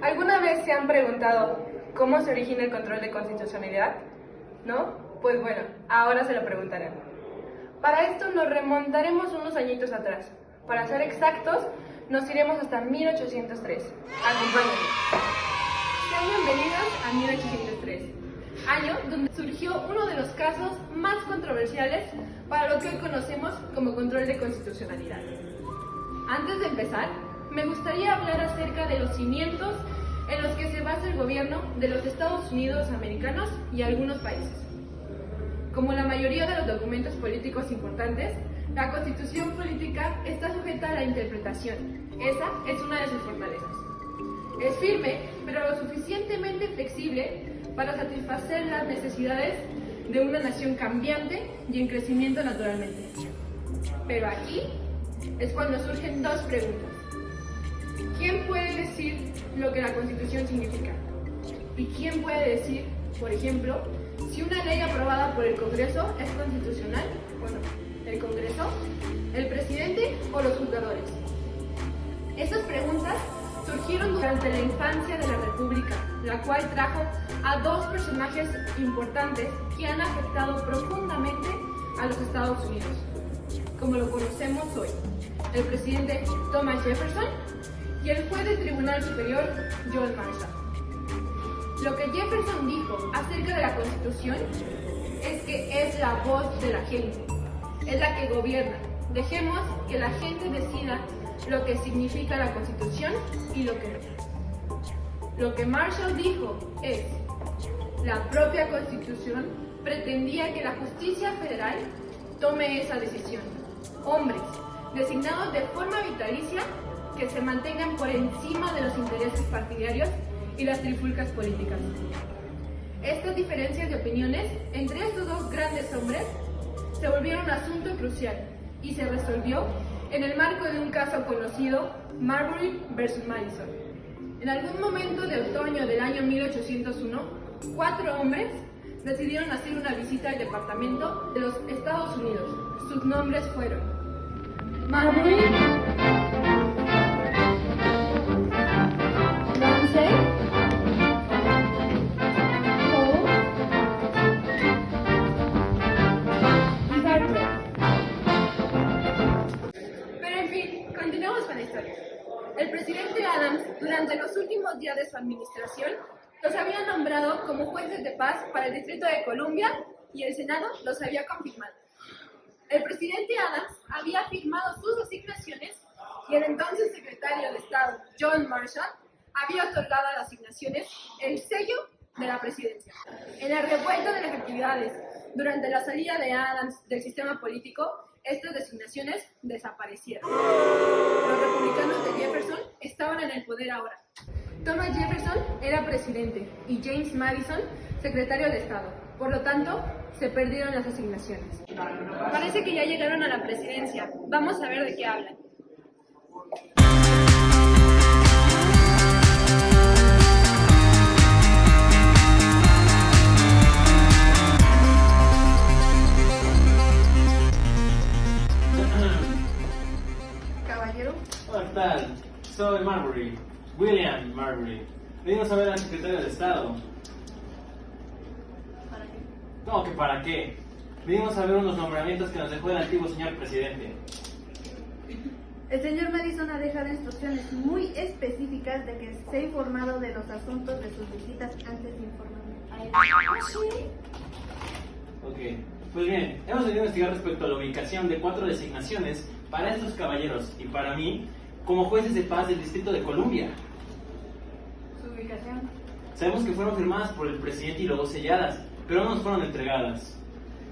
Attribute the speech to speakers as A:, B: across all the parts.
A: ¿Alguna vez se han preguntado cómo se origina el control de constitucionalidad? ¿No? Pues bueno, ahora se lo preguntarán. Para esto nos remontaremos unos añitos atrás. Para ser exactos, nos iremos hasta 1803. Acompáñenme. Sean bienvenidos a 1803, año donde surgió uno de los casos más controversiales para lo que hoy conocemos como control de constitucionalidad. Antes de empezar, me gustaría hablar acerca de los cimientos en los que se basa el gobierno de los Estados Unidos americanos y algunos países. Como la mayoría de los documentos políticos importantes, la Constitución política está sujeta a la interpretación. Esa es una de sus fortalezas. Es firme, pero lo suficientemente flexible para satisfacer las necesidades de una nación cambiante y en crecimiento naturalmente. Pero aquí es cuando surgen dos preguntas. ¿Quién puede decir lo que la Constitución significa? ¿Y quién puede decir, por ejemplo, si una ley aprobada por el Congreso es constitucional o no? ¿El Congreso, el presidente o los juzgadores? Estas preguntas surgieron durante la infancia de la República, la cual trajo a dos personajes importantes que han afectado profundamente a los Estados Unidos, como lo conocemos hoy, el presidente Thomas Jefferson y el juez del Tribunal Superior, John Marshall. Lo que Jefferson dijo acerca de la Constitución es que es la voz de la gente, es la que gobierna. Dejemos que la gente decida lo que significa la Constitución y lo que no. Lo que Marshall dijo es: la propia Constitución pretendía que la justicia federal tome esa decisión. Hombres, designados de forma vitalicia, que se mantengan por encima de los intereses partidarios y las trifulcas políticas. Estas diferencias de opiniones entre estos dos grandes hombres se volvieron un asunto crucial y se resolvió en el marco de un caso conocido, Marbury versus Madison. En algún momento de otoño del año 1801, 4 hombres decidieron hacer una visita al Departamento de los Estados Unidos. Sus nombres fueron Marbury, Ramsey, Cole y Harper. Pero en fin, continuemos con la historia. El presidente Adams, durante los últimos días de su administración, los había nombrado como jueces de paz para el Distrito de Columbia y el Senado los había confirmado. El presidente Adams había firmado sus asignaciones y el entonces secretario de Estado, John Marshall, había otorgado a las asignaciones el sello de la presidencia. En el revuelto de las actividades durante la salida de Adams del sistema político, estas designaciones desaparecieron. Los republicanos de Jefferson estaban en el poder ahora. Thomas Jefferson era presidente y James Madison secretario de Estado. Por lo tanto, se perdieron las asignaciones. Parece que ya llegaron a la presidencia. Vamos a ver de qué hablan. Caballero.
B: Hola, ¿qué tal? Soy Marbury, William Marbury. Venimos a ver al secretario de Estado.
A: ¿Para qué?
B: ¿Cómo que para qué? Venimos a ver unos nombramientos que nos dejó el antiguo señor presidente.
C: El señor Madison ha dejado instrucciones muy específicas de que se ha informado de los asuntos de sus visitas antes de informarme a él.
A: ¿Sí?
B: Ok, pues bien, hemos venido a investigar respecto a la ubicación de 4 designaciones para estos caballeros y para mí como jueces de paz del Distrito de Columbia.
A: ¿Su ubicación?
B: Sabemos que fueron firmadas por el presidente y luego selladas, pero no nos fueron entregadas.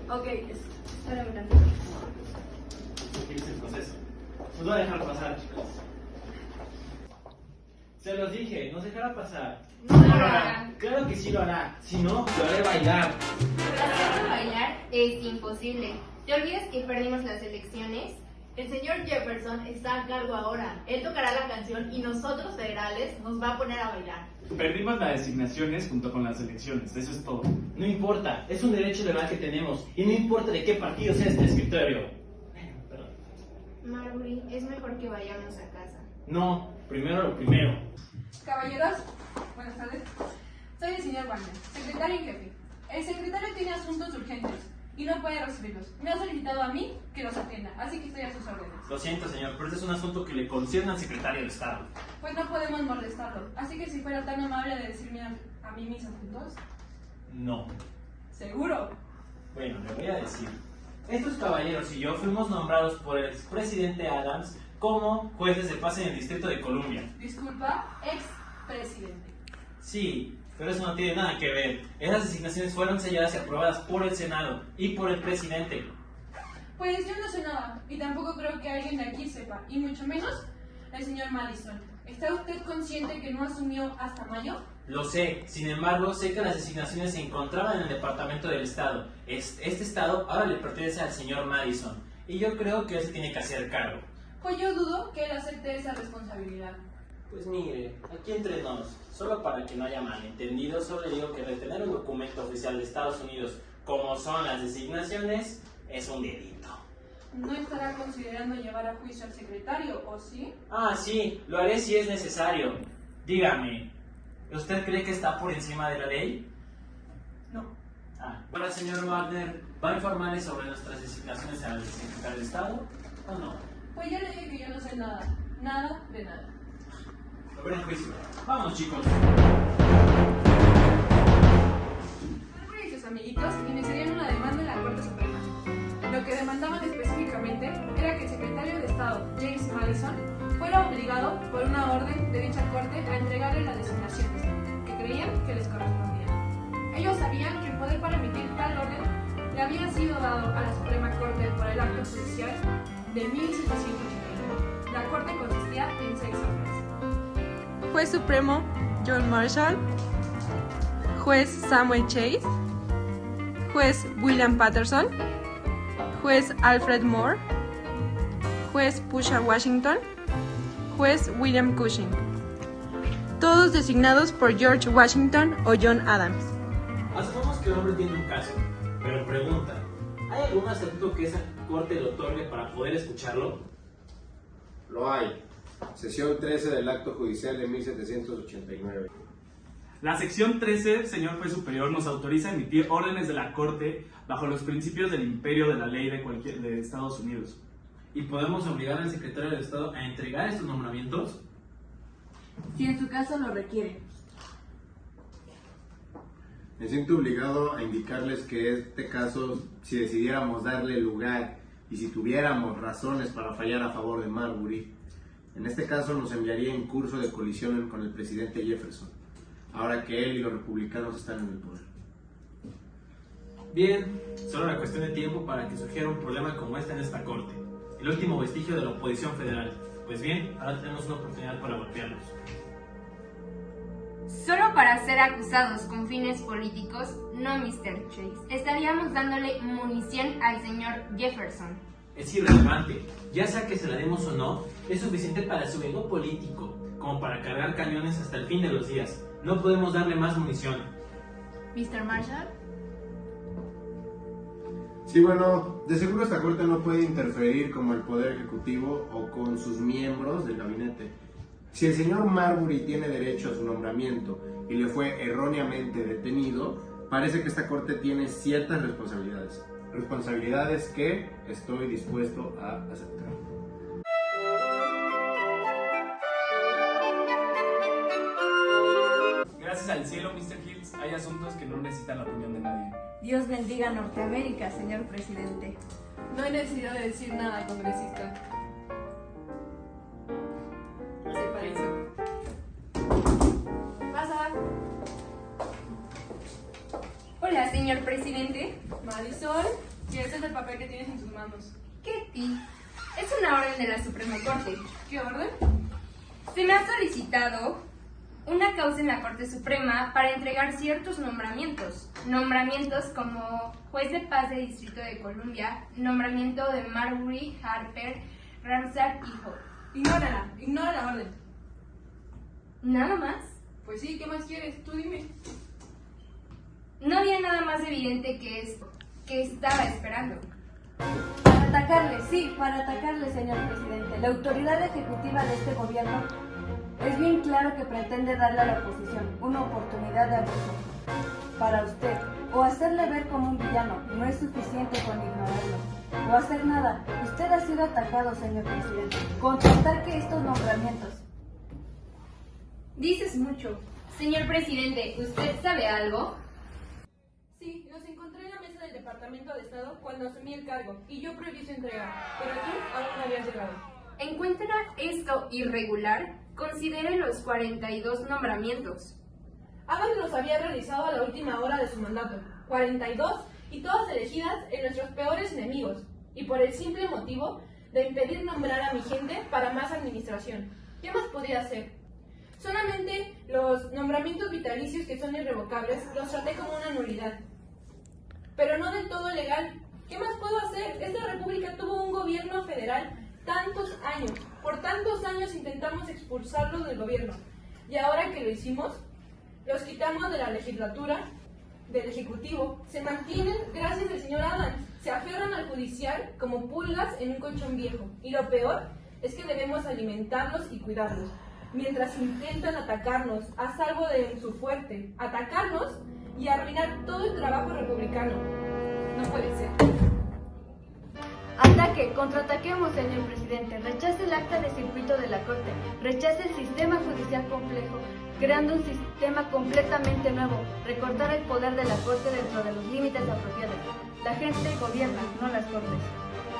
A: Ok, espérame tantito.
B: Aquí es el proceso. Nos va a dejar pasar, chicos. Se los dije, nos dejará pasar.
D: No lo hará.
B: Claro que sí lo hará. Si no, lo haré bailar.
D: Pero hacerlo bailar es imposible. ¿Te olvidas que perdimos las elecciones? El señor Jefferson está a cargo ahora. Él tocará la canción y nosotros, federales, nos va a poner a bailar.
E: Perdimos las designaciones junto con las elecciones, eso es todo.
B: No importa, es un derecho legal que tenemos. Y no importa de qué partido sea este escritorio. Perdón.
D: Marbury, es mejor que vayamos a casa.
B: No, primero lo primero.
F: Caballeros, buenas tardes. Soy el señor Warner, secretario en jefe. El secretario tiene asuntos urgentes y no puede recibirlos. Me ha solicitado a mí que los atienda, así que estoy a sus órdenes.
B: Lo siento, señor, pero este es un asunto que le concierne al secretario de Estado.
F: Pues no podemos molestarlo, así que si fuera tan amable de decirme a mí mis asuntos.
B: No.
F: ¿Seguro?
B: Bueno, le voy a decir. Estos caballeros y yo fuimos nombrados por el expresidente Adams como jueces de paz en el Distrito de Columbia.
F: Disculpa, expresidente.
B: Sí, pero eso no tiene nada que ver. Esas designaciones fueron selladas y aprobadas por el Senado y por el presidente.
F: Pues yo no sé nada, y tampoco creo que alguien de aquí sepa, y mucho menos el señor Madison. ¿Está usted consciente que no asumió hasta mayo?
B: Lo sé, sin embargo, sé que las designaciones se encontraban en el Departamento del Estado. Este estado ahora le pertenece al señor Madison, y yo creo que él se tiene que hacer cargo.
F: Pues yo dudo que él acepte esa responsabilidad.
B: Pues mire, aquí entre nos, solo para que no haya malentendido, solo le digo que retener un documento oficial de Estados Unidos, como son las designaciones, es un delito.
F: ¿No estará considerando llevar a juicio al secretario, o sí?
B: Ah, sí, lo haré si es necesario. Dígame, ¿usted cree que está por encima de la ley?
F: No.
B: Ahora, señor Wagner, ¿va a informarle sobre nuestras designaciones al secretario de Estado o no?
F: Pues ya le dije que yo no sé nada. Nada de nada.
B: Lo veré en juicio. Vamos, chicos.
F: Marbury y sus amiguitos iniciarían una demanda en la Corte Suprema. Lo que demandaban específicamente era que el secretario de Estado, James Madison, fuera obligado por una orden de dicha Corte a entregarle las designaciones que creían que les correspondían. Ellos sabían que el poder para emitir tal orden le había sido dado a la Suprema Corte por el acto judicial de 1789. La Corte consistía en 6 hombres.
A: Juez Supremo John Marshall, Juez Samuel Chase, Juez William Patterson, Juez Alfred Moore, Juez Pusha Washington, Juez William Cushing. Todos designados por George Washington o John Adams.
B: Asumamos que el hombre tiene un caso, pero pregunta, ¿hay algún estatuto que esa corte le otorgue para poder escucharlo?
G: Lo hay. Sesión 13 del acto judicial de 1789.
E: La sección 13, señor juez superior, nos autoriza a emitir órdenes de la Corte bajo los principios del imperio de la ley de Estados Unidos.
B: ¿Y podemos obligar al secretario de Estado a entregar estos nombramientos?
C: Si en su caso lo requiere.
G: Me siento obligado a indicarles que este caso, si decidiéramos darle lugar y si tuviéramos razones para fallar a favor de Marbury, en este caso nos enviaría en curso de colisión con el presidente Jefferson, ahora que él y los republicanos están en el poder.
B: Bien, solo era cuestión de tiempo para que surgiera un problema como este en esta corte, el último vestigio de la oposición federal. Pues bien, ahora tenemos una oportunidad para golpearlos.
D: Solo para ser acusados con fines políticos, no Mr. Chase. Estaríamos dándole munición al señor Jefferson.
B: Es irrelevante, ya sea que se la demos o no, es suficiente para su ego político, como para cargar cañones hasta el fin de los días. No podemos darle más munición.
D: Mr. Marshall.
G: Sí, bueno, de seguro esta corte no puede interferir como el poder ejecutivo o con sus miembros del gabinete. Si el señor Marbury tiene derecho a su nombramiento y le fue erróneamente detenido, parece que esta corte tiene ciertas responsabilidades. Responsabilidades que estoy dispuesto a aceptar.
E: Gracias al cielo, Mr. Hills, hay asuntos que no necesitan la opinión de nadie.
C: Dios bendiga Norteamérica, señor presidente.
F: No hay necesidad de decir nada, congresista. Se parece. Pasa.
D: Hola, señor presidente.
F: Madison, y ese es el papel que tienes en tus manos.
D: Ketty, es una orden de la Suprema Corte.
F: ¿Qué orden?
D: Se me ha solicitado una causa en la Corte Suprema para entregar ciertos nombramientos. Nombramientos como juez de paz del Distrito de Columbia, nombramiento de Marbury, Harper, Ramsar y Hope.
F: Ignora la orden.
D: ¿Nada más?
F: Pues sí, ¿qué más quieres? Tú dime.
D: No había nada más evidente que esto, que estaba esperando.
H: atacarle, sí, para atacarle, señor presidente. La autoridad ejecutiva de este gobierno es bien claro que pretende darle a la oposición una oportunidad de abuso para usted, o hacerle ver como un villano. No es suficiente con ignorarlo, o hacer nada. Usted ha sido atacado, señor presidente, contraataque estos nombramientos.
D: Dices mucho. Señor presidente, ¿usted sabe algo?
A: Sí, los encontré en la mesa del Departamento de Estado cuando asumí el cargo y yo prohibí su entrega, pero tú aún no habías llegado.
D: ¿Encuentra esto irregular? Considere los 42 nombramientos.
A: Adams los había realizado a la última hora de su mandato, 42, y todas elegidas en nuestros peores enemigos, y por el simple motivo de impedir nombrar a mi gente para más administración. ¿Qué más podía hacer? Solamente los nombramientos vitalicios que son irrevocables los traté como una nulidad, pero no del todo legal. ¿Qué más puedo hacer? Esta república tuvo un gobierno federal tantos años. Por tantos años intentamos expulsarlos del gobierno, y ahora que lo hicimos, los quitamos de la legislatura, del ejecutivo. Se mantienen gracias al señor Adams. Se aferran al judicial como pulgas en un colchón viejo. Y lo peor es que debemos alimentarlos y cuidarlos, mientras intentan atacarnos a salvo de su fuerte, atacarnos y arruinar todo el trabajo republicano. No puede ser.
H: Ataque, contraataquemos, señor presidente. Rechace el acta de circuito de la Corte. Rechace el sistema judicial complejo, creando un sistema completamente nuevo. Recortar el poder de la Corte dentro de los límites apropiados. La gente gobierna, no las Cortes.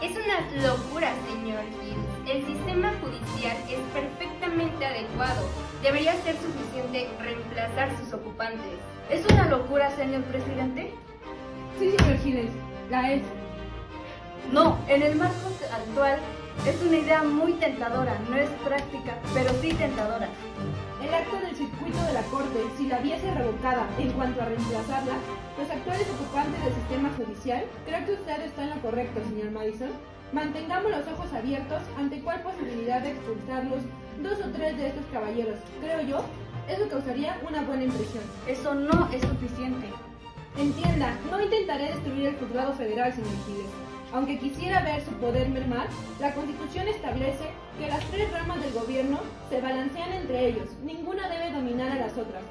D: Es una locura, señor Hills. El sistema judicial es perfectamente adecuado. Debería ser suficiente reemplazar sus ocupantes.
H: ¿Es una locura, señor presidente?
A: Sí, señor Giles, la es.
H: No, en el marco actual es una idea muy tentadora. No es práctica, pero sí tentadora.
A: El acta del circuito de la Corte, si la viese revocada en cuanto a reemplazarla, los actuales ocupantes del sistema judicial, creo que usted está en lo correcto, señor Madison. Mantengamos los ojos abiertos ante cuál posibilidad de expulsarlos 2 o 3 de estos caballeros. Creo yo, eso causaría una buena impresión.
H: Eso no es suficiente.
A: Entienda, no intentaré destruir el juzgado federal, señor Giles. Aunque quisiera ver su poder mermar, la Constitución establece que las 3 ramas del gobierno se balancean entre ellos. Ninguna debe dominar a las otras.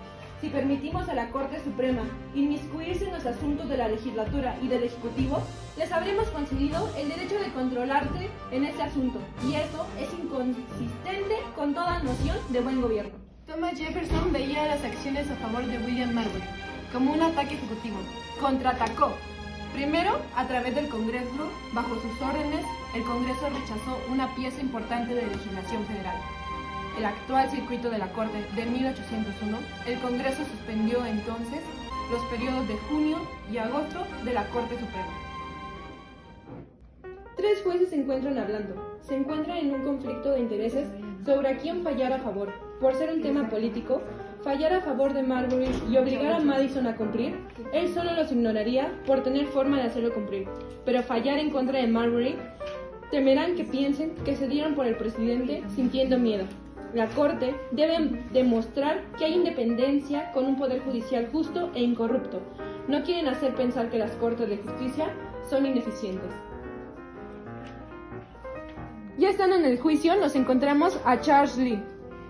A: Si permitimos a la Corte Suprema inmiscuirse en los asuntos de la legislatura y del Ejecutivo, les habremos concedido el derecho de controlarte en este asunto, y eso es inconsistente con toda noción de buen gobierno. Thomas Jefferson veía las acciones a favor de William Marbury como un ataque ejecutivo. Contraatacó. Primero, a través del Congreso, bajo sus órdenes, el Congreso rechazó una pieza importante de legislación federal, el actual circuito de la Corte de 1801. El Congreso suspendió entonces los periodos de junio y agosto de la Corte Suprema. 3 jueces se encuentran hablando. Se encuentran en un conflicto de intereses sobre a quién fallar a favor. Por ser un tema político, fallar a favor de Marbury y obligar a Madison a cumplir, él solo los ignoraría por tener forma de hacerlo cumplir. Pero fallar en contra de Marbury, temerán que piensen que se dieron por el presidente sintiendo miedo. La Corte debe demostrar que hay independencia con un poder judicial justo e incorrupto. No quieren hacer pensar que las Cortes de Justicia son ineficientes. Ya están en el juicio, nos encontramos a Charles Lee.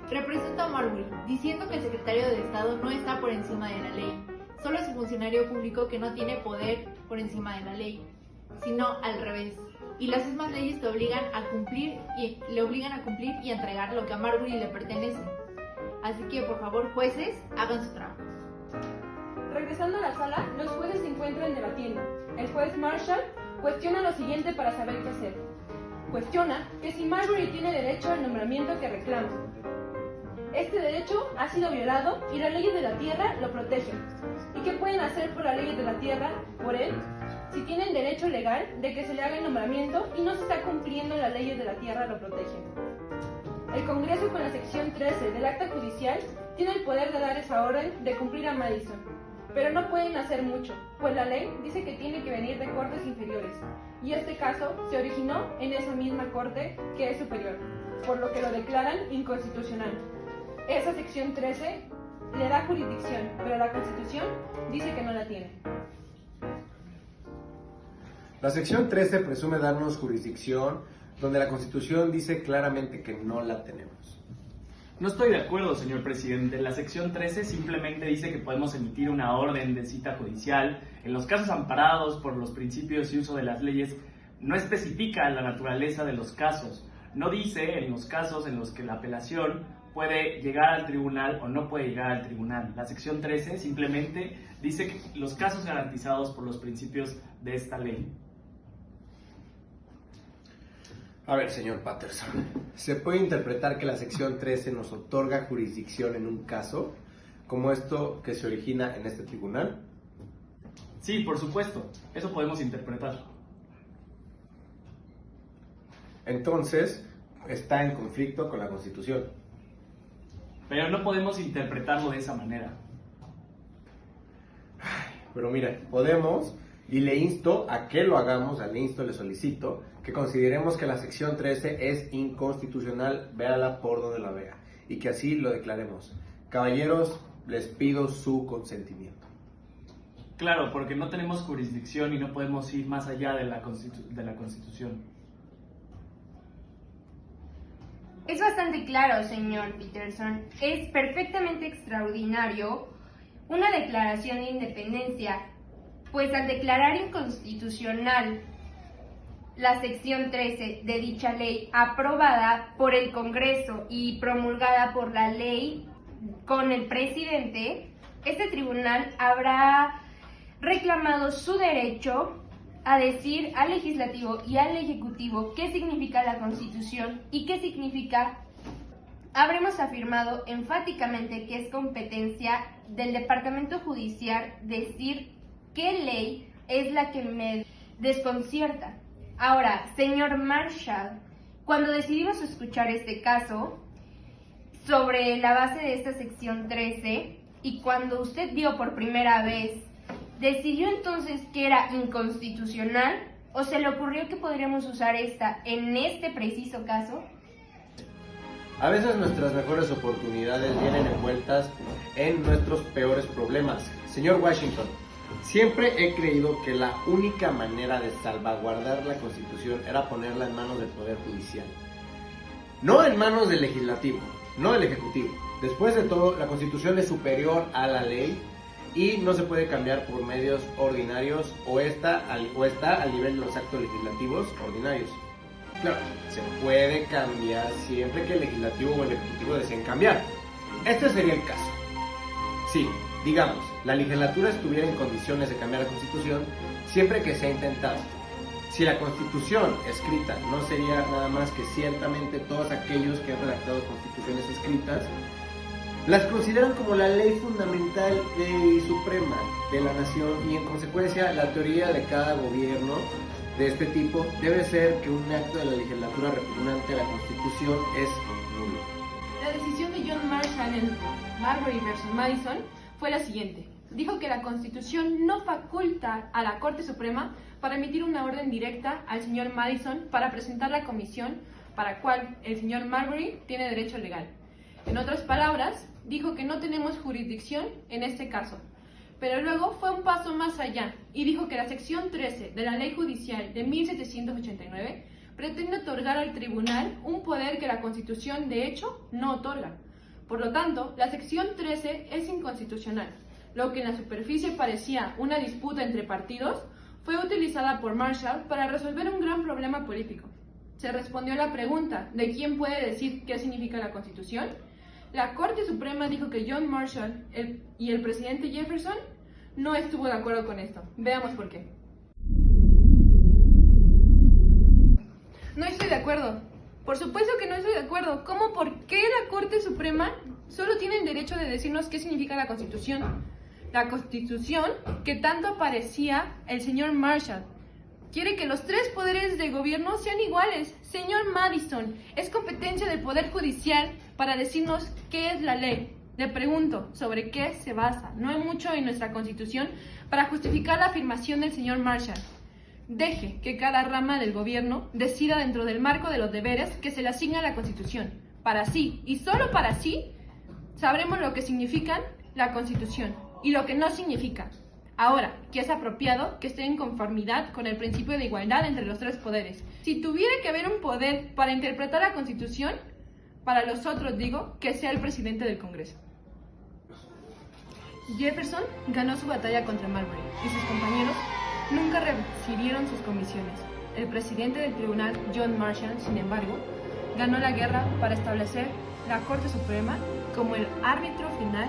D: Represento a Marbury, diciendo que el secretario de Estado no está por encima de la ley. Solo es un funcionario público que no tiene poder por encima de la ley, sino al revés. Y las mismas leyes le obligan a cumplir y a entregar lo que a Marbury le pertenece. Así que, por favor, jueces, hagan su trabajo.
A: Regresando a la sala, los jueces se encuentran debatiendo. El juez Marshall cuestiona lo siguiente para saber qué hacer. Cuestiona que si Marbury tiene derecho al nombramiento que reclama. Este derecho ha sido violado y las leyes de la tierra lo protegen. ¿Y qué pueden hacer por las leyes de la tierra por él? Si tienen derecho legal de que se le haga el nombramiento y no se está cumpliendo las leyes de la tierra lo protegen. El Congreso, con la sección 13 del acta judicial, tiene el poder de dar esa orden de cumplir a Madison. Pero no pueden hacer mucho, pues la ley dice que tiene que venir de cortes inferiores. Y este caso se originó en esa misma corte que es superior, por lo que lo declaran inconstitucional. Esa sección 13 le da jurisdicción, pero la Constitución dice que no la tiene.
G: La sección 13 presume darnos jurisdicción donde la Constitución dice claramente que no la tenemos.
E: No estoy de acuerdo, señor presidente. La sección 13 simplemente dice que podemos emitir una orden de cita judicial en los casos amparados por los principios y uso de las leyes. No especifica la naturaleza de los casos. No dice en los casos en los que la apelación puede llegar al tribunal o no puede llegar al tribunal. La sección 13 simplemente dice que los casos garantizados por los principios de esta ley.
G: A ver, señor Patterson, ¿se puede interpretar que la sección 13 nos otorga jurisdicción en un caso como esto que se origina en este tribunal?
E: Sí, por supuesto. Eso podemos interpretar.
G: Entonces, está en conflicto con la Constitución.
E: Pero no podemos interpretarlo de esa manera.
G: Pero mire, podemos, y le insto a que lo hagamos, le solicito, que consideremos que la sección 13 es inconstitucional, véala por donde la vea, y que así lo declaremos. Caballeros, les pido su consentimiento.
E: Claro, porque no tenemos jurisdicción y no podemos ir más allá de la Constitución.
D: Es bastante claro, señor Peterson. Es perfectamente extraordinario una declaración de independencia, pues al declarar inconstitucional la sección 13 de dicha ley aprobada por el Congreso y promulgada por la ley con el presidente, este tribunal habrá reclamado su derecho a decir al legislativo y al ejecutivo qué significa la Constitución y qué significa. Habremos afirmado enfáticamente que es competencia del Departamento Judicial decir qué ley es la que me desconcierta. Ahora, señor Marshall, cuando decidimos escuchar este caso sobre la base de esta sección 13 y cuando usted vio por primera vez, ¿decidió entonces que era inconstitucional o se le ocurrió que podríamos usar esta en este preciso caso?
G: A veces nuestras mejores oportunidades vienen envueltas en nuestros peores problemas. Señor Washington, siempre he creído que la única manera de salvaguardar la Constitución era ponerla en manos del Poder Judicial. No en manos del Legislativo, no del Ejecutivo. Después de todo, la Constitución es superior a la ley y no se puede cambiar por medios ordinarios o está al nivel de los actos legislativos ordinarios. Claro, se puede cambiar siempre que el Legislativo o el Ejecutivo deseen cambiar. Este sería el caso. Sí, digamos, la legislatura estuviera en condiciones de cambiar la Constitución siempre que sea intentado. Si la Constitución escrita no sería nada más que ciertamente todos aquellos que han redactado constituciones escritas, las consideran como la ley fundamental y suprema de la nación y en consecuencia la teoría de cada gobierno de este tipo debe ser que un acto de la legislatura repugnante a la Constitución es nulo.
A: La decisión de John Marshall en Marbury versus Madison fue la siguiente. Dijo que la Constitución no faculta a la Corte Suprema para emitir una orden directa al señor Madison para presentar la comisión para cual el señor Marbury tiene derecho legal. En otras palabras, dijo que no tenemos jurisdicción en este caso. Pero luego fue un paso más allá y dijo que la sección 13 de la Ley Judicial de 1789 pretende otorgar al tribunal un poder que la Constitución de hecho no otorga. Por lo tanto, la sección 13 es inconstitucional. Lo que en la superficie parecía una disputa entre partidos fue utilizada por Marshall para resolver un gran problema político. Se respondió a la pregunta de quién puede decir qué significa la Constitución. La Corte Suprema dijo que John Marshall y el presidente Jefferson no estuvo de acuerdo con esto. Veamos por qué. No estoy de acuerdo. Por supuesto que no estoy de acuerdo. ¿Cómo? ¿Por qué la Corte Suprema solo tiene el derecho de decirnos qué significa la Constitución? La Constitución que tanto aparecía el señor Marshall quiere que los tres poderes de gobierno sean iguales. Señor Madison, es competencia del Poder Judicial para decirnos qué es la ley. Le pregunto, ¿sobre qué se basa? No hay mucho en nuestra Constitución para justificar la afirmación del señor Marshall. Deje que cada rama del gobierno decida dentro del marco de los deberes que se le asigna a la Constitución. Para sí, y solo para sí, sabremos lo que significa la Constitución y lo que no significa. Ahora, que es apropiado que esté en conformidad con el principio de igualdad entre los tres poderes. Si tuviera que haber un poder para interpretar la Constitución, para los otros digo que sea el presidente del Congreso. Jefferson ganó su batalla contra Marbury y sus compañeros nunca recibieron sus comisiones. El presidente del tribunal, John Marshall, sin embargo, ganó la guerra para establecer la Corte Suprema como el árbitro final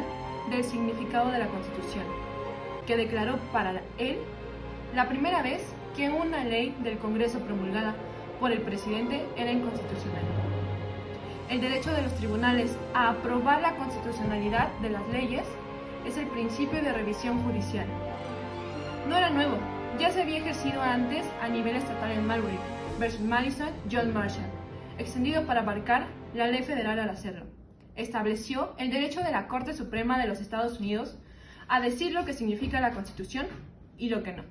A: del significado de la Constitución, que declaró para él la primera vez que una ley del Congreso promulgada por el presidente era inconstitucional. El derecho de los tribunales a aprobar la constitucionalidad de las leyes es el principio de revisión judicial. No era nuevo, ya se había ejercido antes a nivel estatal en Marbury versus Madison, John Marshall, extendido para abarcar la ley federal al hacerlo. Estableció el derecho de la Corte Suprema de los Estados Unidos a decir lo que significa la Constitución y lo que no.